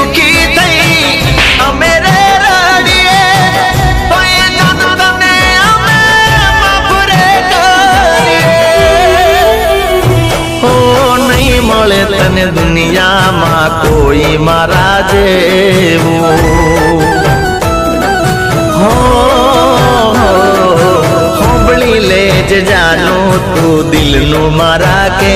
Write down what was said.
दुखी थई अमेरे राड़िए तो ये जद तने अमे माफरे करिए हो नहीं मळे तने दुनिया में कोई मारा जेवो हो होबड़ी ले जानू तू दिल नु मारा के।